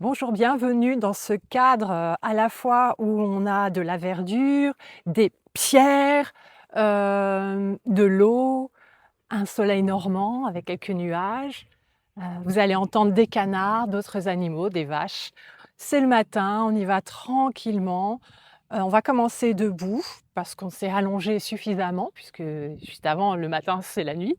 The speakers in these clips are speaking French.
Bonjour, bienvenue dans ce cadre à la fois où on a de la verdure, des pierres, de l'eau, un soleil normand avec quelques nuages. Vous allez entendre des canards, d'autres animaux, des vaches. C'est le matin, on y va tranquillement. On va commencer debout parce qu'on s'est allongé suffisamment puisque juste avant, le matin, c'est la nuit.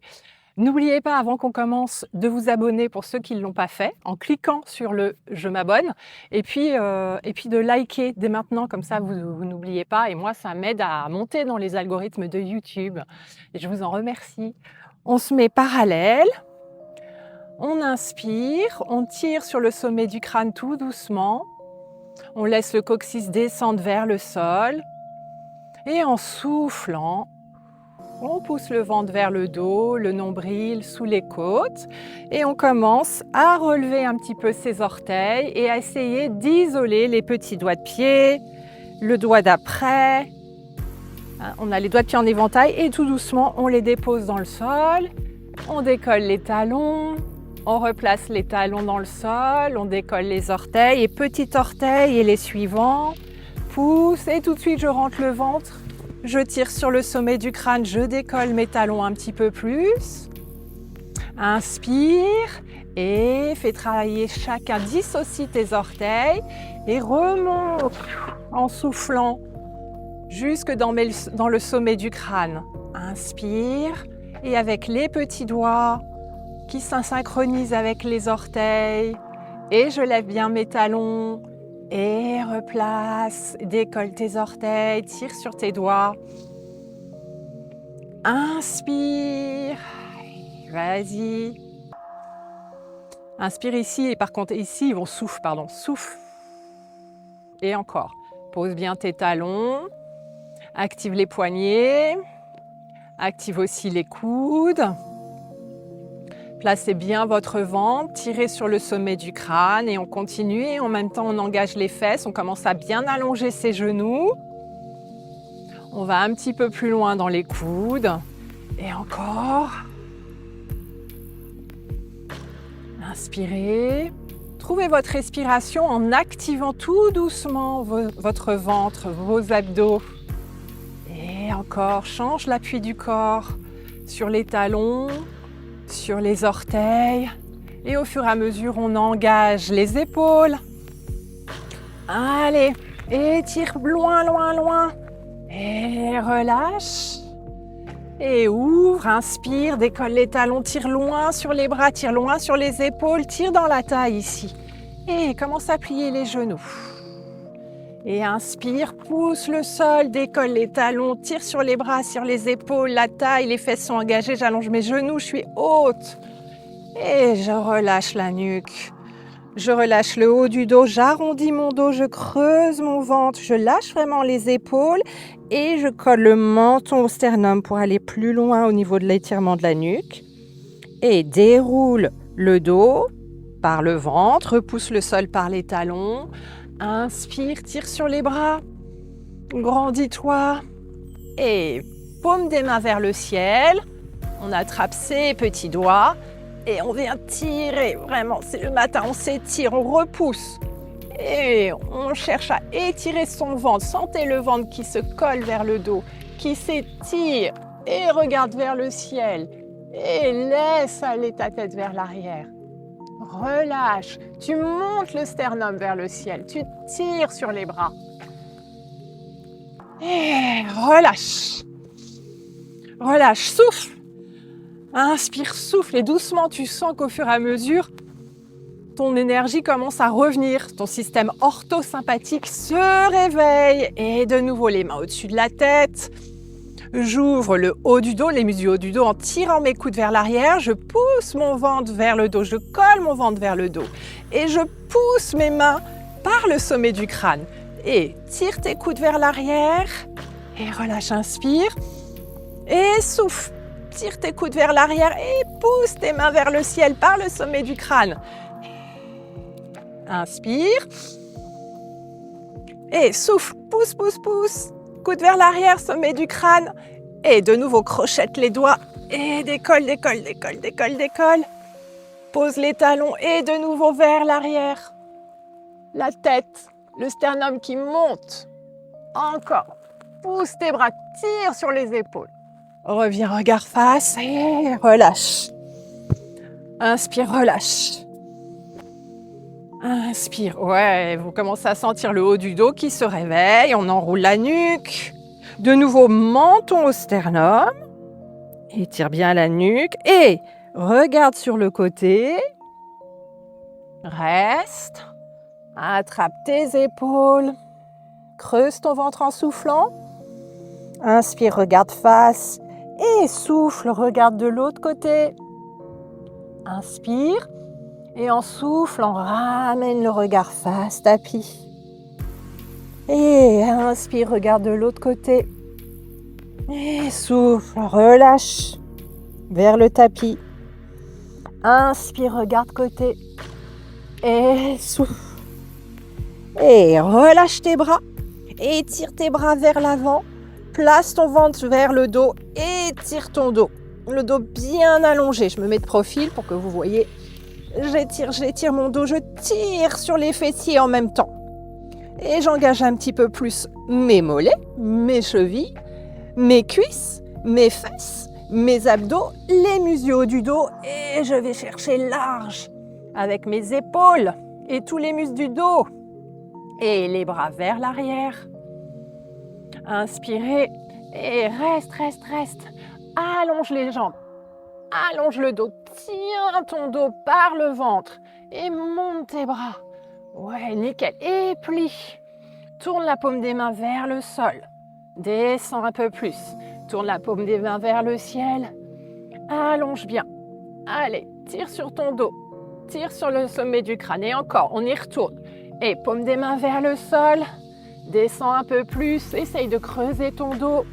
N'oubliez pas, avant qu'on commence, de vous abonner pour ceux qui ne l'ont pas fait, en cliquant sur le «Je m'abonne» et puis de liker dès maintenant, comme ça vous n'oubliez pas et moi ça m'aide à monter dans les algorithmes de YouTube et je vous en remercie. On se met parallèle, on inspire, on tire sur le sommet du crâne tout doucement, on laisse le coccyx descendre vers le sol et en soufflant, on pousse le ventre vers le dos, le nombril sous les côtes et on commence à relever un petit peu ses orteils et à essayer d'isoler les petits doigts de pied, le doigt d'après. On a les doigts de pied en éventail et tout doucement on les dépose dans le sol, on décolle les talons, on replace les talons dans le sol, on décolle les orteils et petit orteil et les suivants, pousse et tout de suite je rentre le ventre. Je tire sur le sommet du crâne, je décolle mes talons un petit peu plus. Inspire et fais travailler chacun, dissocie tes orteils et remonte en soufflant jusque dans le sommet du crâne. Inspire et avec les petits doigts qui synchronisent avec les orteils et je lève bien mes talons. Et replace, décolle tes orteils, tire sur tes doigts. Inspire, vas-y. Inspire ici et par contre ici, on souffle, souffle. Et encore, pose bien tes talons, active les poignets, active aussi les coudes. Placez bien votre ventre, tirez sur le sommet du crâne et on continue. Et en même temps, on engage les fesses, on commence à bien allonger ses genoux. On va un petit peu plus loin dans les coudes. Et encore. Inspirez. Trouvez votre respiration en activant tout doucement votre ventre, vos abdos. Et encore, change l'appui du corps sur les talons, sur les orteils et au fur et à mesure on engage les épaules. Allez, étire loin, loin, loin et relâche et ouvre, inspire, décolle les talons, tire loin sur les bras, tire loin sur les épaules, tire dans la taille ici et commence à plier les genoux. Et inspire, pousse le sol, décolle les talons, tire sur les bras, sur les épaules, la taille, les fesses sont engagées, j'allonge mes genoux, je suis haute. Et je relâche la nuque. Je relâche le haut du dos, j'arrondis mon dos, je creuse mon ventre, je lâche vraiment les épaules et je colle le menton au sternum pour aller plus loin au niveau de l'étirement de la nuque. Et déroule le dos par le ventre, repousse le sol par les talons. Inspire, tire sur les bras, grandis-toi et paume des mains vers le ciel. On attrape ses petits doigts et on vient tirer, vraiment, c'est le matin, on s'étire, on repousse et on cherche à étirer son ventre. Sentez le ventre qui se colle vers le dos, qui s'étire et regarde vers le ciel et laisse aller ta tête vers l'arrière. Relâche, tu montes le sternum vers le ciel, tu tires sur les bras. Et relâche. Relâche, souffle. Inspire, souffle et doucement tu sens qu'au fur et à mesure, ton énergie commence à revenir. Ton système orthosympathique se réveille et de nouveau les mains au-dessus de la tête. J'ouvre le haut du dos, les muscles du haut du dos en tirant mes coudes vers l'arrière. Je pousse mon ventre vers le dos, je colle mon ventre vers le dos. Et je pousse mes mains par le sommet du crâne. Et tire tes coudes vers l'arrière. Et relâche, inspire. Et souffle. Tire tes coudes vers l'arrière et pousse tes mains vers le ciel par le sommet du crâne. Inspire. Et souffle. Pousse, pousse, pousse. Coude vers l'arrière, sommet du crâne. Et de nouveau, crochette les doigts. Et décolle, décolle, décolle, décolle, décolle. Pose les talons et de nouveau vers l'arrière. La tête, le sternum qui monte. Encore. Pousse tes bras, tire sur les épaules. Reviens, regard face et relâche. Inspire, relâche. Inspire. Ouais, vous commencez à sentir le haut du dos qui se réveille. On enroule la nuque. De nouveau, menton au sternum. Étire bien la nuque. Et regarde sur le côté. Reste. Attrape tes épaules. Creuse ton ventre en soufflant. Inspire, regarde face. Et souffle, regarde de l'autre côté. Inspire. Et en soufflant, ramène le regard face, tapis. Et inspire, regarde de l'autre côté. Et souffle, relâche vers le tapis. Inspire, regarde côté. Et souffle. Et relâche tes bras. Étire tes bras vers l'avant. Place ton ventre vers le dos. Étire ton dos. Le dos bien allongé. Je me mets de profil pour que vous voyez. J'étire mon dos, je tire sur les fessiers en même temps. Et j'engage un petit peu plus mes mollets, mes chevilles, mes cuisses, mes fesses, mes abdos, les muscles du haut du dos. Et je vais chercher large avec mes épaules et tous les muscles du dos. Et les bras vers l'arrière. Inspirez et reste. Allonge les jambes. Allonge le dos, tiens ton dos par le ventre et monte tes bras. Ouais, nickel. Et plie. Tourne la paume des mains vers le sol. Descends un peu plus. Tourne la paume des mains vers le ciel. Allonge bien. Allez, tire sur ton dos. Tire sur le sommet du crâne. Et encore, on y retourne. Et paume des mains vers le sol. Descends un peu plus. Essaye de creuser ton dos.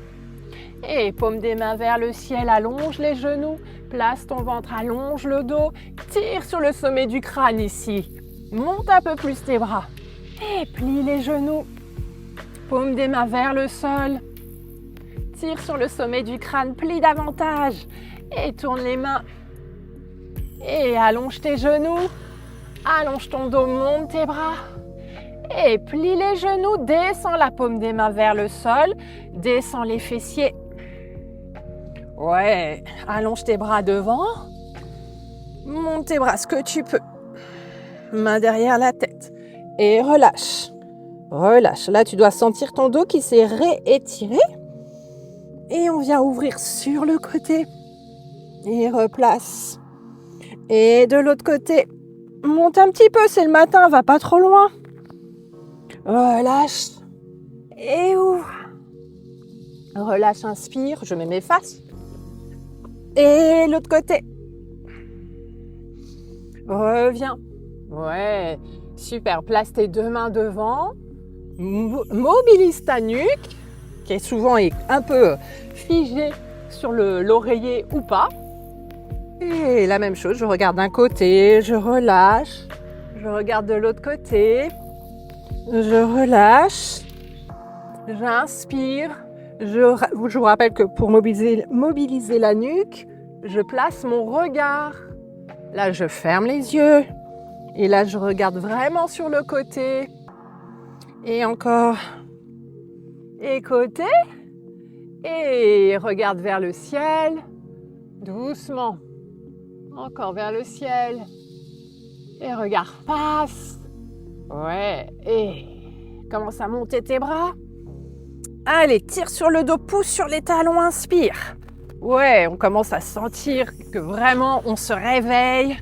Et paume des mains vers le ciel, allonge les genoux, place ton ventre, allonge le dos, tire sur le sommet du crâne ici. Monte un peu plus tes bras et plie les genoux. Paume des mains vers le sol, tire sur le sommet du crâne, plie davantage et tourne les mains. Et allonge tes genoux, allonge ton dos, monte tes bras. Et plie les genoux, descends la paume des mains vers le sol, descends les fessiers. Ouais, allonge tes bras devant, monte tes bras ce que tu peux. Main derrière la tête et relâche. Relâche. Là, tu dois sentir ton dos qui s'est réétiré. Et on vient ouvrir sur le côté et replace. Et de l'autre côté, monte un petit peu, c'est le matin, va pas trop loin. Relâche et ouvre. Relâche, inspire, je mets mes faces. Et l'autre côté. Reviens. Ouais, super. Place tes deux mains devant. Mobilise ta nuque, qui est souvent un peu figée sur l'oreiller ou pas. Et la même chose, je regarde d'un côté, je relâche. Je regarde de l'autre côté. Je relâche. J'inspire. Je vous rappelle que pour mobiliser la nuque, je place mon regard. Là, je ferme les yeux. Et là, je regarde vraiment sur le côté. Et encore. Et côté. Et regarde vers le ciel. Doucement. Encore vers le ciel. Et regarde face. Ouais. Et commence à monter tes bras. Allez, tire sur le dos, pousse sur les talons, inspire. Ouais, on commence à sentir que vraiment on se réveille,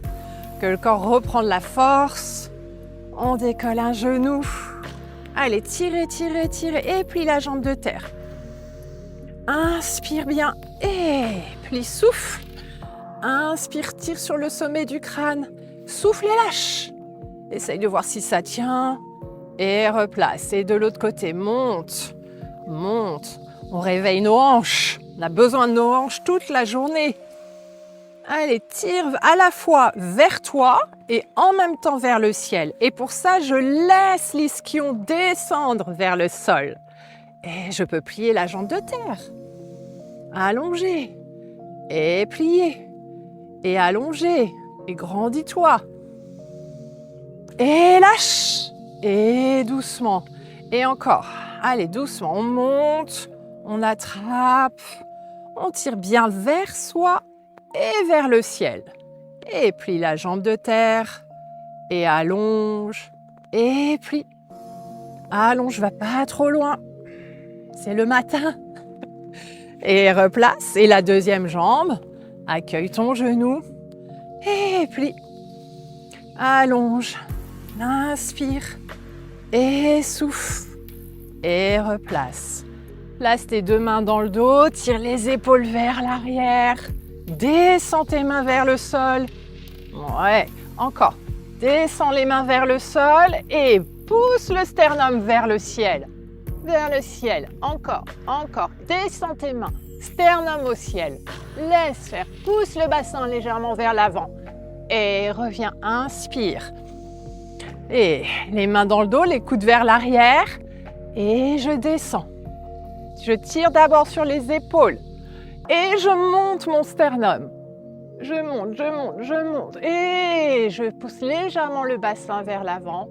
que le corps reprend de la force. On décolle un genou. Allez, tirez et plie la jambe de terre. Inspire bien et plie, souffle. Inspire, tire sur le sommet du crâne. Souffle et lâche. Essaye de voir si ça tient. Et replace. Et de l'autre côté, monte. Monte. On réveille nos hanches. On a besoin de nos hanches toute la journée. Allez, tire à la fois vers toi et en même temps vers le ciel. Et pour ça, je laisse l'ischio descendre vers le sol. Et je peux plier la jambe de terre. Allonger. Et plier. Et allonger. Et grandis-toi. Et lâche. Et doucement. Et encore. Allez, doucement. On monte, on attrape, on tire bien vers soi et vers le ciel. Et plie la jambe de terre. Et allonge. Et plie. Allonge, va pas trop loin. C'est le matin. Et replace. Et la deuxième jambe. Accueille ton genou. Et plie. Allonge. Inspire. Et souffle. Et replace. Place tes deux mains dans le dos. Tire les épaules vers l'arrière. Descends tes mains vers le sol. Ouais, encore. Descends les mains vers le sol et pousse le sternum vers le ciel. Vers le ciel. Encore, encore. Descends tes mains. Sternum au ciel. Laisse faire. Pousse le bassin légèrement vers l'avant. Et reviens. Inspire. Et les mains dans le dos, les coudes vers l'arrière. Et je descends. Je tire d'abord sur les épaules. Et je monte mon sternum. Je monte, je monte, je monte. Et je pousse légèrement le bassin vers l'avant.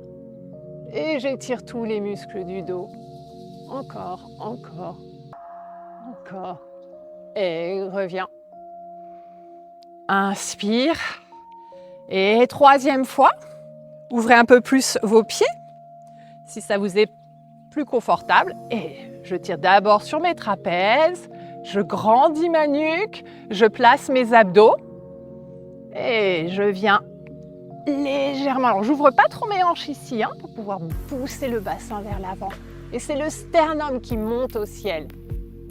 Et j'étire tous les muscles du dos. Encore, encore, encore. Et reviens. Inspire. Et troisième fois, ouvrez un peu plus vos pieds, si ça vous est plus confortable. Et je tire d'abord sur mes trapèzes. Je grandis ma nuque. Je place mes abdos. Et je viens légèrement. Alors, j'ouvre pas trop mes hanches ici pour pouvoir pousser le bassin vers l'avant. Et c'est le sternum qui monte au ciel.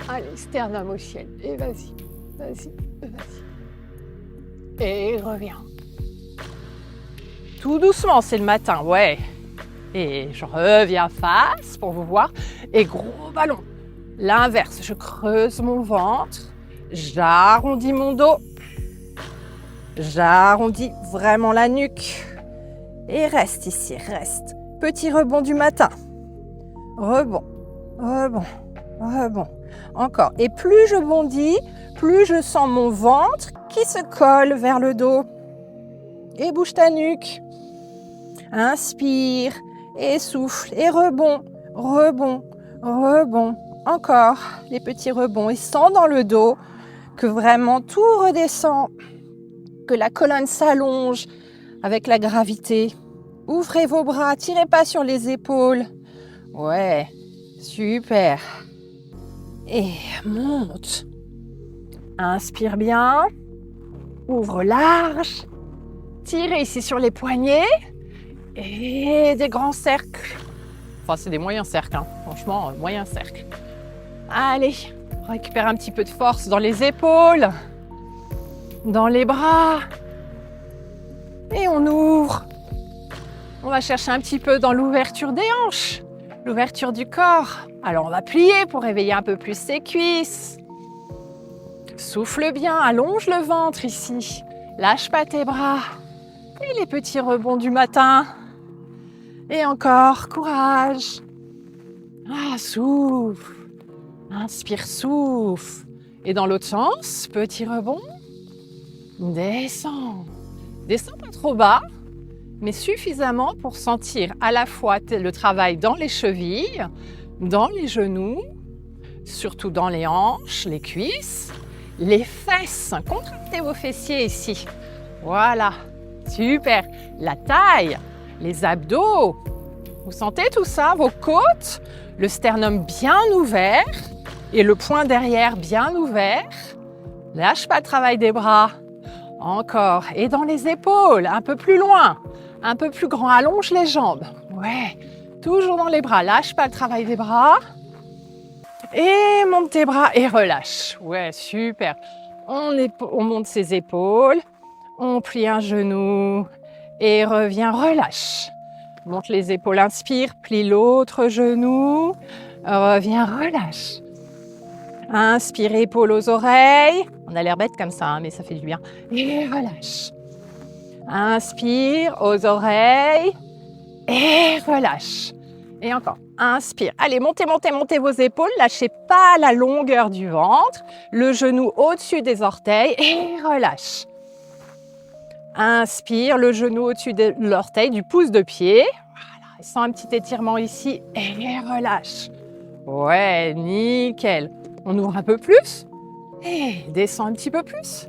Allez, sternum au ciel. Et vas-y, vas-y, vas-y. Et reviens. Tout doucement, c'est le matin, ouais. Et je reviens face pour vous voir. Et gros ballon. L'inverse, je creuse mon ventre. J'arrondis mon dos. J'arrondis vraiment la nuque. Et reste ici, reste. Petit rebond du matin. Rebond, rebond, rebond. Encore. Et plus je bondis, plus je sens mon ventre qui se colle vers le dos. Et bouge ta nuque. Inspire et souffle. Et rebond, rebond, rebond. Encore les petits rebonds. Et sens dans le dos que vraiment tout redescend. Que la colonne s'allonge avec la gravité. Ouvrez vos bras, tirez pas sur les épaules. Ouais, super. Et monte. Inspire bien. Ouvre large. Tirez ici sur les poignets. Et des grands cercles. Enfin, c'est des moyens cercles, franchement, moyens cercles. Allez, on récupère un petit peu de force dans les épaules. Dans les bras. Et on ouvre. On va chercher un petit peu dans l'ouverture des hanches, l'ouverture du corps. Alors on va plier pour réveiller un peu plus ses cuisses. Souffle bien, allonge le ventre ici. Lâche pas tes bras. Et les petits rebonds du matin. Et encore, courage. Ah, souffle. Inspire, souffle. Et dans l'autre sens, petit rebond. Descends. Descends pas trop bas, mais suffisamment pour sentir à la fois le travail dans les chevilles, dans les genoux, surtout dans les hanches, les cuisses, les fesses. Contractez vos fessiers ici. Voilà, super. La taille, les abdos. Vous sentez tout ça, vos côtes, le sternum bien ouvert et le poing derrière bien ouvert. Lâche pas le travail des bras. Encore. Et dans les épaules, un peu plus loin, un peu plus grand. Allonge les jambes. Ouais. Toujours dans les bras. Lâche pas le travail des bras. Et monte tes bras et relâche. Ouais, super. On monte ses épaules. On plie un genou et revient, relâche. Monte les épaules, inspire, plie l'autre genou. Reviens, relâche. Inspire, épaules aux oreilles. On a l'air bête comme ça, mais ça fait du bien. Et relâche. Inspire, aux oreilles. Et relâche. Et encore. Inspire. Allez, montez, montez, montez vos épaules. Lâchez pas la longueur du ventre. Le genou au-dessus des orteils. Et relâche. Inspire, le genou au-dessus de l'orteil, du pouce de pied. Voilà, Sens un petit étirement ici et relâche. Ouais, nickel. On ouvre un peu plus et descend un petit peu plus.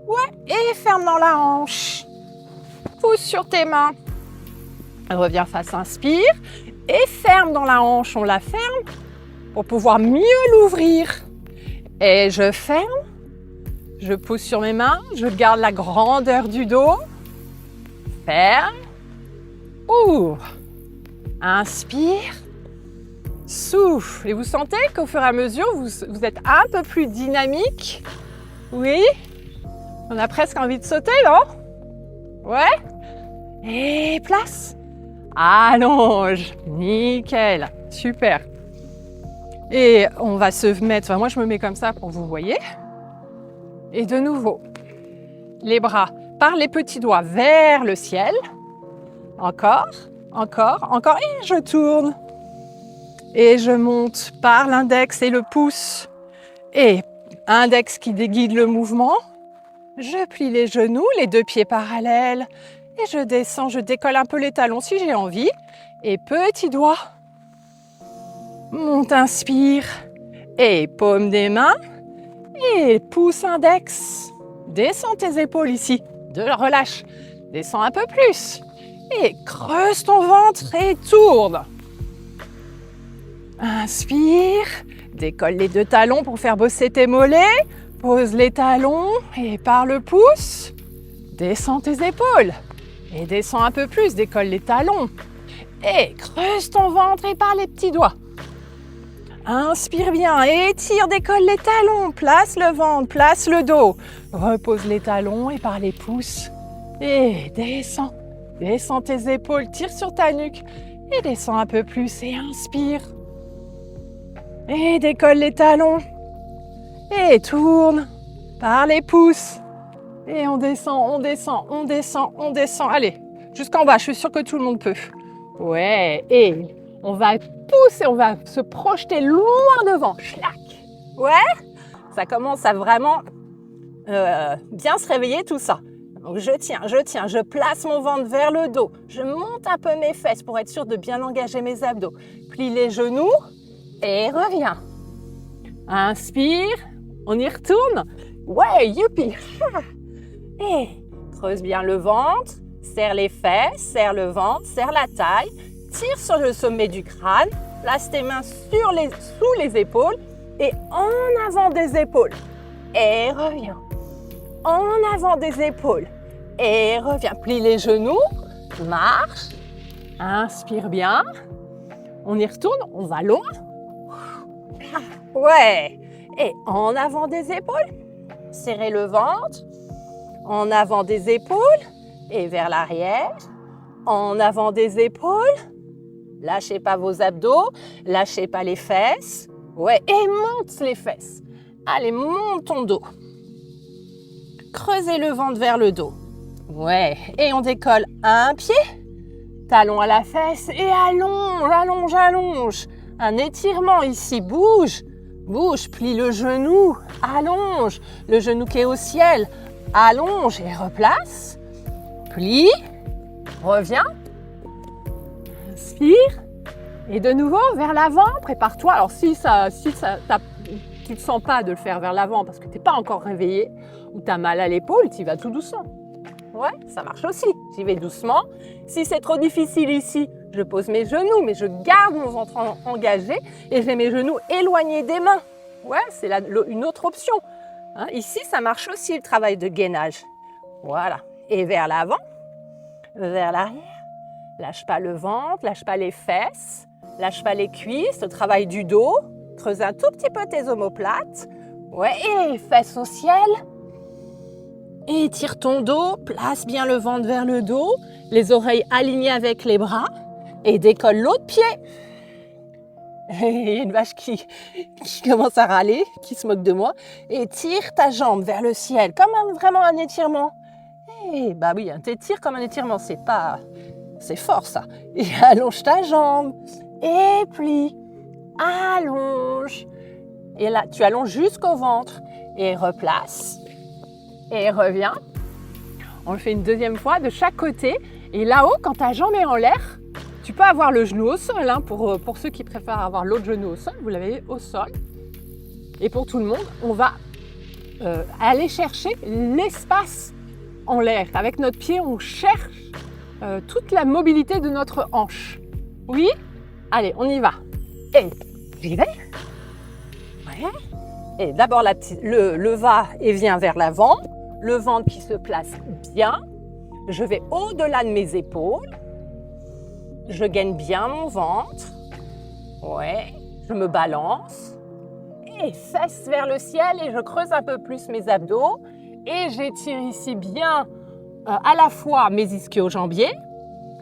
Ouais, et ferme dans la hanche. Pousse sur tes mains. Reviens face, inspire et ferme dans la hanche. On la ferme pour pouvoir mieux l'ouvrir. Et je ferme. Je pousse sur mes mains. Je garde la grandeur du dos. Ferme. Ouvre. Inspire. Souffle. Et vous sentez qu'au fur et à mesure, vous êtes un peu plus dynamique. Oui. On a presque envie de sauter, non? Ouais. Et place. Allonge. Nickel. Super. Et on va se mettre, enfin moi je me mets comme ça pour que vous voyez. Et de nouveau, les bras par les petits doigts vers le ciel. Encore, encore, encore. Et je tourne. Et je monte par l'index et le pouce. Et index qui guide le mouvement. Je plie les genoux, les deux pieds parallèles. Et je descends, je décolle un peu les talons si j'ai envie. Et petit doigt. Monte, inspire. Et paume des mains. Et pouce index. Descends tes épaules ici. Relâche. Descends un peu plus. Et creuse ton ventre et tourne. Inspire. Décolle les deux talons pour faire bosser tes mollets. Pose les talons et par le pouce, descends tes épaules. Et descends un peu plus, décolle les talons. Et creuse ton ventre et par les petits doigts. Inspire bien, étire, décolle les talons. Place le ventre, place le dos. Repose les talons et par les pouces. Et descends. Descends tes épaules, tire sur ta nuque. Et descends un peu plus et inspire. Et décolle les talons. Et tourne par les pouces. Et on descend, on descend, on descend, on descend. Allez, jusqu'en bas, je suis sûre que tout le monde peut. Ouais, et on va pousser, on va se projeter loin devant. Schlac. Ouais, ça commence à vraiment bien se réveiller tout ça. Donc je tiens, je place mon ventre vers le dos. Je monte un peu mes fesses pour être sûre de bien engager mes abdos. Plie les genoux et reviens. Inspire, on y retourne. Ouais, youpi. Et creuse bien le ventre, serre les fesses, serre le ventre, serre la taille. Tire sur le sommet du crâne, place tes mains sous les épaules et en avant des épaules. Et reviens. En avant des épaules. Et reviens. Plie les genoux, marche. Inspire bien. On y retourne, on va loin. Ouais. Et en avant des épaules. Serrez le ventre. En avant des épaules. Et vers l'arrière. En avant des épaules. Lâchez pas vos abdos, lâchez pas les fesses. Ouais, et monte les fesses. Allez, monte ton dos. Creusez le ventre vers le dos. Ouais, et on décolle un pied, talon à la fesse et allonge, allonge, allonge. Un étirement ici, bouge, bouge, plie le genou, allonge. Le genou qui est au ciel, allonge et replace. Plie, reviens. Inspire et de nouveau vers l'avant, prépare-toi. Alors si tu ne sens pas de le faire vers l'avant parce que tu n'es pas encore réveillé ou tu as mal à l'épaule, tu y vas tout doucement. Ouais, ça marche aussi. J'y vais doucement. Si c'est trop difficile ici, je pose mes genoux, mais je garde mon ventre engagé et j'ai mes genoux éloignés des mains. Ouais, c'est une autre option. Hein, ici, ça marche aussi le travail de gainage. Voilà. Et vers l'avant, vers l'arrière. Lâche pas le ventre, lâche pas les fesses, lâche pas les cuisses, le travail du dos. Creuse un tout petit peu tes omoplates. Ouais, et fesses au ciel. Étire ton dos, place bien le ventre vers le dos, les oreilles alignées avec les bras et décolle l'autre pied. Il y a une vache qui commence à râler, qui se moque de moi. Et tire ta jambe vers le ciel, comme vraiment un étirement. Et bah oui, t'étires comme un étirement, c'est fort ça. Et allonge ta jambe, et plie, allonge. Et là, tu allonges jusqu'au ventre et replace. Et reviens. On le fait une deuxième fois de chaque côté. Et là-haut, quand ta jambe est en l'air, Tu peux avoir le genou au sol, hein, pour ceux qui préfèrent avoir l'autre genou au sol, vous l'avez au sol. Et pour tout le monde, on va aller chercher l'espace en l'air. Avec notre pied, on cherche toute la mobilité de notre hanche. Oui? Allez, on y va. Et j'y vais. Ouais. Et d'abord, le va et vient vers l'avant. Le ventre qui se place bien. Je vais au-delà de mes épaules. Je gaine bien mon ventre. Ouais. Je me balance. Et fesses vers le ciel et je creuse un peu plus mes abdos. Et j'étire ici bien à la fois mes ischio-jambiers,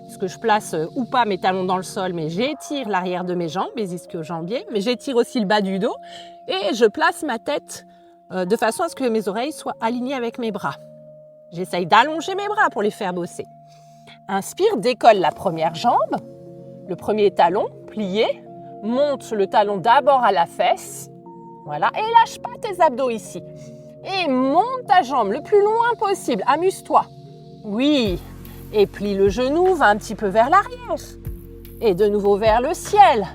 puisque je place ou pas mes talons dans le sol, mais j'étire l'arrière de mes jambes, mes ischio-jambiers, mais j'étire aussi le bas du dos et je place ma tête de façon à ce que mes oreilles soient alignées avec mes bras. J'essaye d'allonger mes bras pour les faire bosser. Inspire, décolle la première jambe, le premier talon, plié, monte le talon d'abord à la fesse, voilà, et lâche pas tes abdos ici. Et monte ta jambe le plus loin possible, amuse-toi. Oui, et plie le genou, va un petit peu vers l'arrière. Et de nouveau vers le ciel.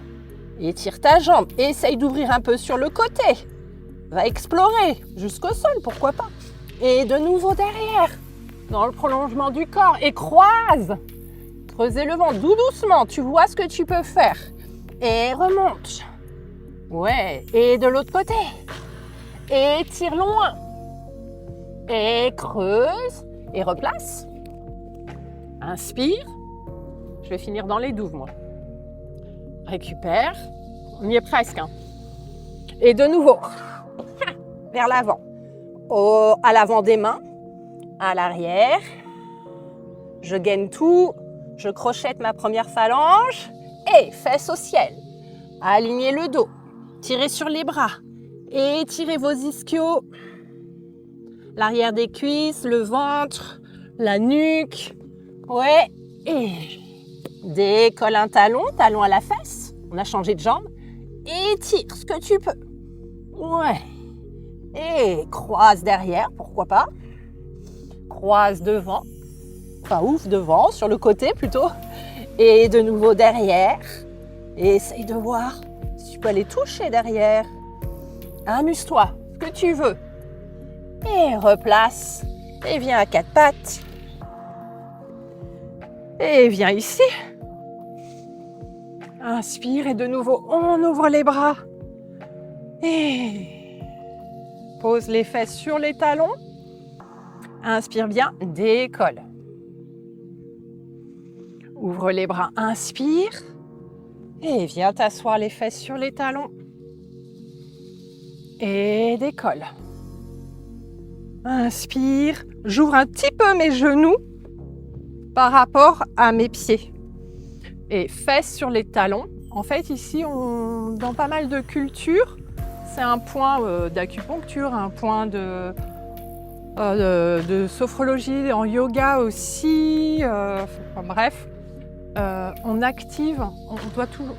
Étire ta jambe, essaye d'ouvrir un peu sur le côté. Va explorer jusqu'au sol, pourquoi pas. Et de nouveau derrière, dans le prolongement du corps. Et croise. Creusez le ventre, doucement, tu vois ce que tu peux faire. Et remonte. Ouais, et de l'autre côté. Et tire loin. Et creuse. Et replace. Inspire. Je vais finir dans les douves, moi. Récupère. On y est presque. Hein. Et de nouveau. Vers l'avant. À l'avant des mains. À l'arrière. Je gaine tout. Je crochette ma première phalange. Et fesses au ciel. Alignez le dos. Tirez sur les bras. Et étirez vos ischios. L'arrière des cuisses, le ventre, la nuque. Ouais. Et décolle un talon, talon à la fesse. On a changé de jambe. Étire ce que tu peux. Ouais. Et croise derrière, pourquoi pas. Croise devant. Enfin, ouf, devant, sur le côté plutôt. Et de nouveau derrière. Et essaye de voir si tu peux aller toucher derrière. Amuse-toi, ce que tu veux. Et replace. Et viens à quatre pattes. Et viens ici. Inspire et de nouveau, on ouvre les bras. Et pose les fesses sur les talons. Inspire bien, décolle. Ouvre les bras, inspire. Et viens t'asseoir les fesses sur les talons. Et décolle. Inspire. J'ouvre un petit peu mes genoux par rapport à mes pieds. Et fesses sur les talons. En fait, ici, dans pas mal de cultures, c'est un point d'acupuncture, un point de sophrologie, en yoga aussi. Bref, on active,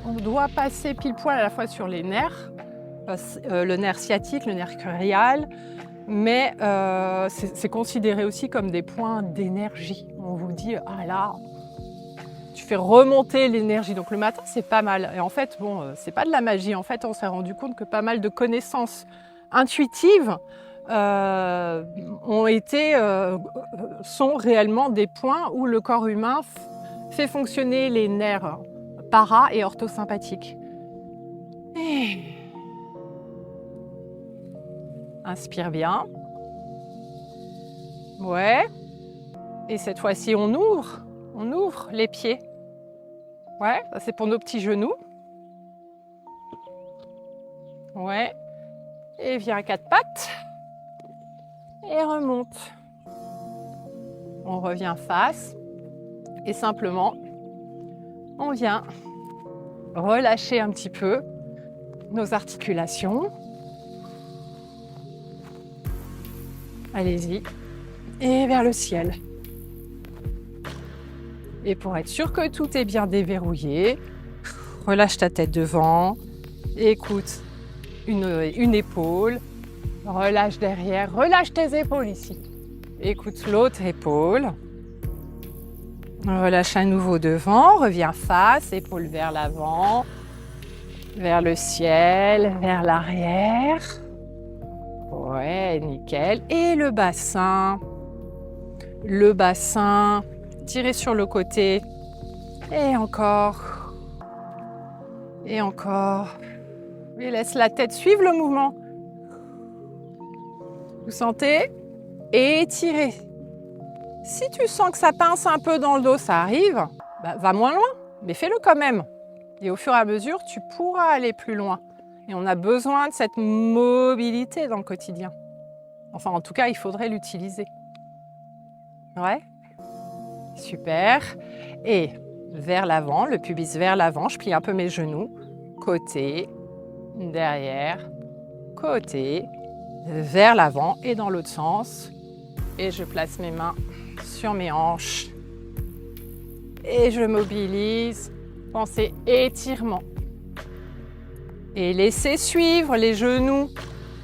on doit passer pile poil à la fois sur les nerfs, le nerf sciatique, le nerf crural, mais c'est considéré aussi comme des points d'énergie. On vous dit, ah là, tu fais remonter l'énergie. Donc le matin, c'est pas mal. Et en fait, bon, c'est pas de la magie. En fait, on s'est rendu compte que pas mal de connaissances intuitives sont réellement des points où le corps humain fait fonctionner les nerfs para et orthosympathiques. Et inspire bien. Ouais. Et cette fois-ci, on ouvre les pieds. Ouais, ça c'est pour nos petits genoux. Ouais. Et viens à quatre pattes. Et remonte. On revient face. Et simplement, on vient relâcher un petit peu nos articulations. Allez-y. Et vers le ciel. Et pour être sûr que tout est bien déverrouillé, relâche ta tête devant, écoute une épaule, relâche derrière, relâche tes épaules ici. Écoute l'autre épaule. Relâche à nouveau devant, reviens face, épaules vers l'avant, vers le ciel, vers l'arrière. Ouais, nickel. Et le bassin, tirez sur le côté. Et encore. Et encore. Et laisse la tête suivre le mouvement. Vous sentez? Et étirez. Si tu sens que ça pince un peu dans le dos, ça arrive, bah, va moins loin, mais fais-le quand même. Et au fur et à mesure, tu pourras aller plus loin. Et on a besoin de cette mobilité dans le quotidien. Enfin, en tout cas, il faudrait l'utiliser. Ouais? Super. Et vers l'avant, le pubis vers l'avant, je plie un peu mes genoux. Côté, derrière, côté, vers l'avant et dans l'autre sens. Et je place mes mains sur mes hanches. Et je mobilise. Pensez étirement. Et laissez suivre les genoux.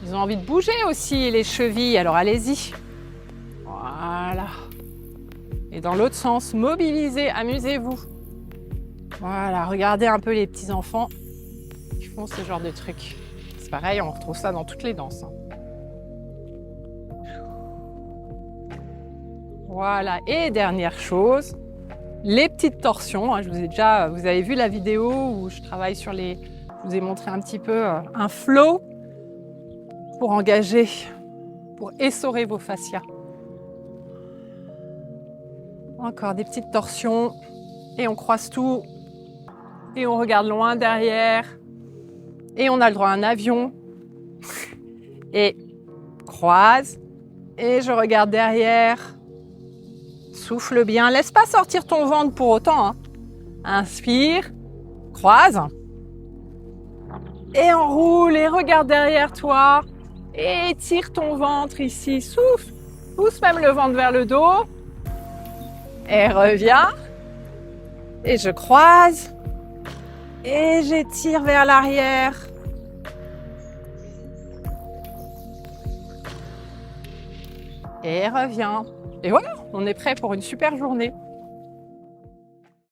Ils ont envie de bouger aussi, les chevilles. Alors allez-y. Voilà. Et dans l'autre sens, mobilisez, amusez-vous. Voilà, regardez un peu les petits-enfants qui font ce genre de trucs. C'est pareil, on retrouve ça dans toutes les danses. Voilà, et dernière chose, les petites torsions. Vous avez vu la vidéo où je travaille sur je vous ai montré un petit peu un flow pour engager, pour essorer vos fascias. Encore des petites torsions et on croise tout et on regarde loin derrière et on a le droit à un avion et croise et je regarde derrière. Souffle bien, laisse pas sortir ton ventre pour autant. Hein. Inspire, croise. Et enroule et regarde derrière toi. Et étire ton ventre ici. Souffle, pousse même le ventre vers le dos. Et reviens. Et je croise. Et j'étire vers l'arrière. Et reviens. Et voilà, on est prêt pour une super journée.